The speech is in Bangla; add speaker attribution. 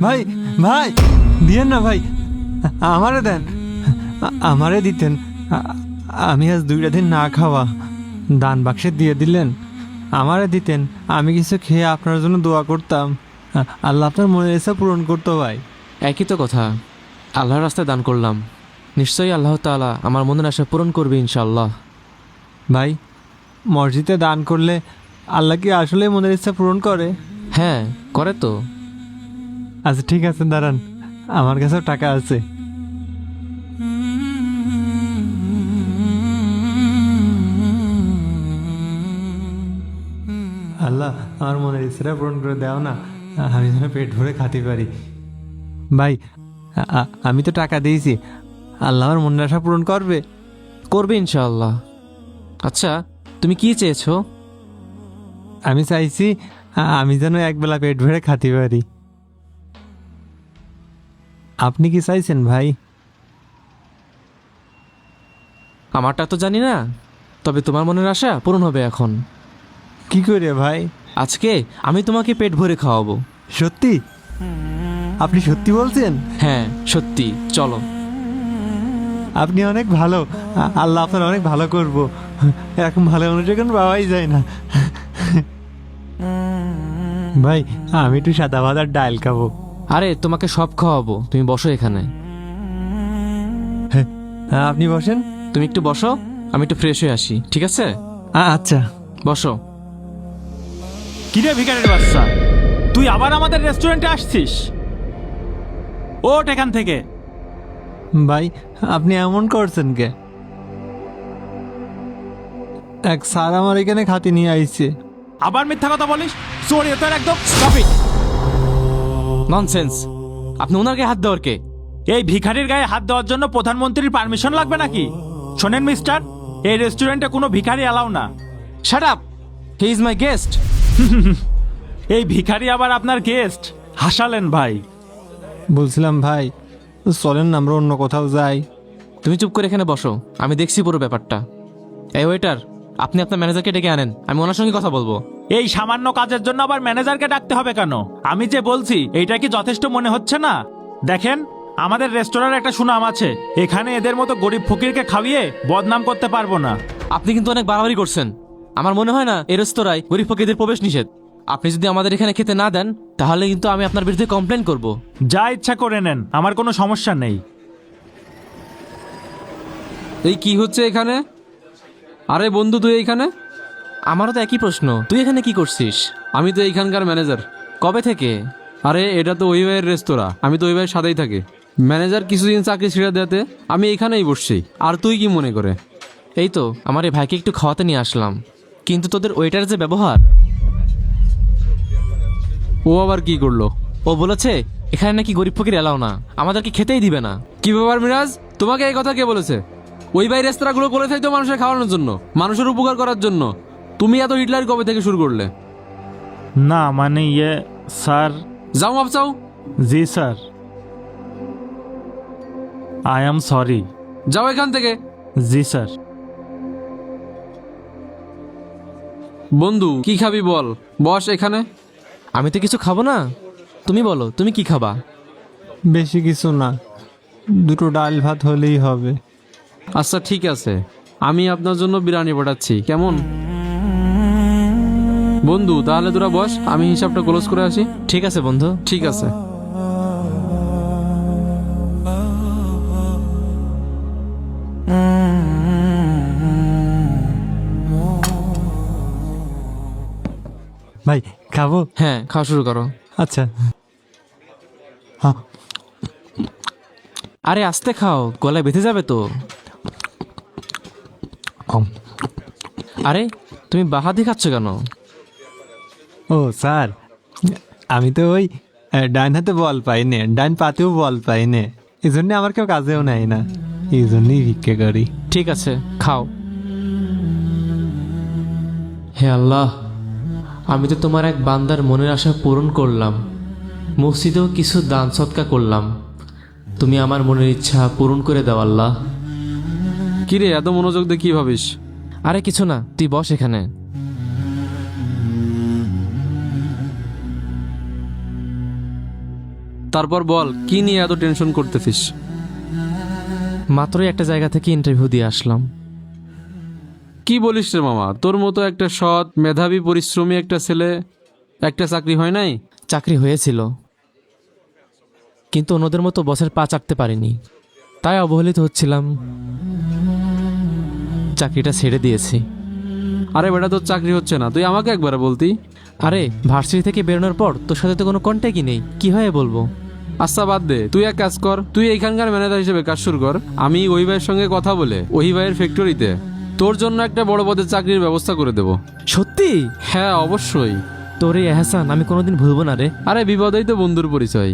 Speaker 1: ভাই ভাই দিয়েন না ভাই, আমারে দেন, আমারে দিতেন। আমি আজ 2টা দিন না খাওয়া, দান বাক্সে দিয়ে দিলেন, আমারে দিতেন, আমি কিছু খেয়ে আপনার জন্য দোয়া করতাম, আল্লাহ আপনার মনের ইচ্ছা পূরণ করতো ভাই।
Speaker 2: একই তো কথা, আল্লাহর রাস্তায় দান করলাম, নিশ্চয়ই আল্লাহ তাআলা আমার মনের আশা পূরণ করবে ইনশাআল্লাহ।
Speaker 1: ভাই মসজিদে দান করলে আল্লাহ কি আসলে মনের ইচ্ছা পূরণ করে?
Speaker 2: হ্যাঁ করে তো।
Speaker 1: আচ্ছা ঠিক আছে, দাঁড়ান, আমার কাছেও টাকা আছে। আল্লাহ আমার মনের ইচ্ছাটা পূরণ করে দাও না, আমি যেন পেট ভরে খাতে পারি। ভাই আমি তো টাকা দিয়েছি, আল্লাহ আমার মনের আশা পূরণ করবে।
Speaker 2: করবে ইনশাআল্লাহ। আচ্ছা তুমি কি চেয়েছো?
Speaker 1: আমি চাইছি আমি যেন একবেলা পেট ভরে খাতে পারি। আপনি কি চাইছেন ভাই?
Speaker 2: আমারটা তো জানি না, তবে তোমার মনের আশা পূরণ হবে এখন।
Speaker 1: কি করে ভাই?
Speaker 2: আজকে আমি তোমাকে পেট ভরে খাওয়াবো।
Speaker 1: সত্যি? আপনি সত্যি বলছেন?
Speaker 2: হ্যাঁ সত্যি, চলো।
Speaker 1: আপনি অনেক ভালো, আল্লাহ আপনার অনেক ভালো করব, এরকম ভালো মানুষ এখন পাওয়াই যায় না। ভাই আমি একটু সাদা ভাত আর ডাল খাবো।
Speaker 2: আরে তোমাকে সব খাওয়াবো, তুমি বসো এখানে।
Speaker 1: হ্যাঁ, আপনি বসেন।
Speaker 2: তুমি একটু বসো, আমি একটু ফ্রেশ হয়ে আসি, ঠিক আছে?
Speaker 1: আচ্ছা।
Speaker 2: বসো।
Speaker 3: কিরে ভিখারির বাচ্চা, তুই আবার আমাদের রেস্টুরেন্টে আসছিস? ওঠ এখান থেকে।
Speaker 1: ভাই আপনি এমন করছেন কে? এক স্যার আমার এখানে খাতি নিয়ে আইছে।
Speaker 3: আবার মিথ্যা কথা বলিস? সরি, তোর একদম স্টপ ইট।
Speaker 2: ননসেন্স, আপনি ওনার গায়ে হাত দেওয়ার কে?
Speaker 3: এই ভিখারির গায়ে হাত দেওয়ার জন্য প্রধানমন্ত্রীর পারমিশন লাগবে নাকি? শোনেন মিস্টার, এই রেস্টুরেন্টে কোনো ভিখারি অ্যালাউ না।
Speaker 2: Shut up, he is my guest.
Speaker 3: এই ভিখারি আবার আপনার গেস্ট? হাসালেন ভাই।
Speaker 1: বলছিলাম ভাই চলেন না আমরা অন্য কোথাও যাই।
Speaker 2: তুমি চুপ করে এখানে বসো, আমি দেখছি পুরো ব্যাপারটা। এই ওয়েটার, আপনি আপনার ম্যানেজারকে ডেকে আনেন, আমি ওনার সঙ্গে কথা বলবো।
Speaker 3: এই সামান্য কাজের জন্য আবার ম্যানেজারকে ডাকতে হবে কেন? আমি যে বলছি এইটা কি যথেষ্ট মনে হচ্ছে না? দেখেন, আমাদের রেস্টুরেন্টের একটা সুনাম আছে, এখানে এদের মতো গরিব ফকিরকে খাইয়ে বদনাম করতে পারবো না।
Speaker 2: আপনি কিন্তু অনেক বাড়াবাড়ি করছেন। আমার মনে হয় না এই রেস্তোরাঁয় গরিব ফকিরদের প্রবেশ নিষেধ। আপনি যদি আমাদের এখানে খেতে না দেন, তাহলে কিন্তু আমি আপনার বিরুদ্ধে কমপ্লেন করব।
Speaker 3: যা ইচ্ছা করে নেন, আমার কোনো সমস্যা নেই।
Speaker 4: এই কি হচ্ছে এখানে? আরে বন্ধু তুই এইখানে?
Speaker 2: আমারও তো একই প্রশ্ন, তুই এখানে কি করছিস?
Speaker 4: আমি তো এইখানকার ম্যানেজার।
Speaker 2: কবে থেকে?
Speaker 4: আরে এটা তো ওই ভাইয়ের রেস্তোরাঁ, আমি তো ওই ভাইয়ের সাথেই থাকি। ম্যানেজার কিছুদিন চাকরি ছেড়ে দেতে আমি এখানেই বসছি। আর তুই কি মনে করে?
Speaker 2: এই তো আমার এই ভাইকে একটু খাওয়াতে নিয়ে আসলাম, কিন্তু তোদের ওয়েটারের যে ব্যবহার।
Speaker 4: ও আবার কি করলো?
Speaker 2: ও বলেছে এখানে নাকি গরিব ফকির এলাও না, আমাদেরকে খেতেই দিবে না।
Speaker 4: কি ব্যাপার মিরাজ, তোমাকে এই কথা কে বলেছে? ওই ভাই রেস্তোরাঁগুলো করে থাকতো মানুষের খাওয়ানোর জন্য, মানুষের উপকার করার জন্য। তুমি এত হিটলার কবে থেকে শুরু করলে?
Speaker 3: না মানে স্যার।
Speaker 4: যাও মাপ চাও।
Speaker 3: জি স্যার, আই এম সরি।
Speaker 4: যাও এখান থেকে।
Speaker 3: জি স্যার।
Speaker 4: বন্ধু কি খাবি বল, বস এখানে।
Speaker 2: আমি তো কিছু খাবো না, তুমি বলো তুমি কি খাবা?
Speaker 1: বেশি কিছু না, 2টো ডাল ভাত হলেই হবে।
Speaker 4: আচ্ছা ঠিক আছে, আমি আপনার জন্য বিরিয়ানি পাঠাচ্ছি, কেমন? বন্ধু তাহলে তোরা বস, আমি হিসাবটা ক্লোজ করে আসি।
Speaker 2: ঠিক আছে বন্ধু।
Speaker 4: ঠিক আছে।
Speaker 1: ভাই খাবো?
Speaker 2: হ্যাঁ খাওয়া শুরু করো।
Speaker 1: আচ্ছা। হ্যাঁ।
Speaker 2: আরে আস্তে খাও, গলায় বেঁধে যাবে তো। আরে তুমি বাহাদি খাচ্ছ কেন?
Speaker 1: ও স্যার, আমি তো ওই ডাইন হাতে বল পাই নে, ডাইন পাতেও বল পাই নে, এই জন্য আমার কেউ কাজেও নেয় না, এই জন্যই ভিক্ষে করি।
Speaker 2: ঠিক আছে খাও। হে আল্লাহ, আমি তো তোমার এক বান্দার মনের আশা পূরণ করলাম, মসজিদেও কিছু দান সৎকা করলাম, তুমি আমার মনের ইচ্ছা পূরণ করে দাও আল্লাহ।
Speaker 4: কিরে এত মনোযোগ দিয়ে কি ভাবিস?
Speaker 2: আরে কিছু না, তুই বস এখানে।
Speaker 4: তারপর বল কি নিয়ে এত টেনশন করতেছিস?
Speaker 2: মাত্রই একটা জায়গা থেকে ইন্টারভিউ দিয়ে আসলাম।
Speaker 4: কি বলিস রে মামা, তোর মতো একটা সৎ মেধাবী পরিশ্রমী একটা ছেলে একটা চাকরি হয় নাই?
Speaker 2: চাকরি হয়েছিল, কিন্তু অন্যদের মতো বসের পা চাটতে পারিনি, তাই অবহেলিত হচ্ছিলাম, চাকরিটা ছেড়ে দিয়েছি।
Speaker 4: আরে বেটা, তোর চাকরি হচ্ছে না, তুই আমাকে একবার বলতি।
Speaker 2: আরে ভার্সিটি থেকে বেরোনোর পর তোর সাথে তো কোনো কন্ট্যাক্টই নেই, কি হয়ে বলবো?
Speaker 4: আচ্ছা বাদ দে, তুই এক কাজ কর, তুই এইখানকার ম্যানেজার হিসেবে কাজ শুরু কর। আমি ওই ভাইয়ের সঙ্গে কথা বলে ওই ভাইয়ের ফ্যাক্টরিতে তোর জন্য একটা বড় পদের চাকরির ব্যবস্থা করে দেব।
Speaker 2: সত্যি?
Speaker 4: হ্যাঁ অবশ্যই।
Speaker 2: তোর এই এহসান আমি কোনোদিন ভুলবো না রে।
Speaker 4: আরে বিপদেই তো বন্ধুর পরিচয়।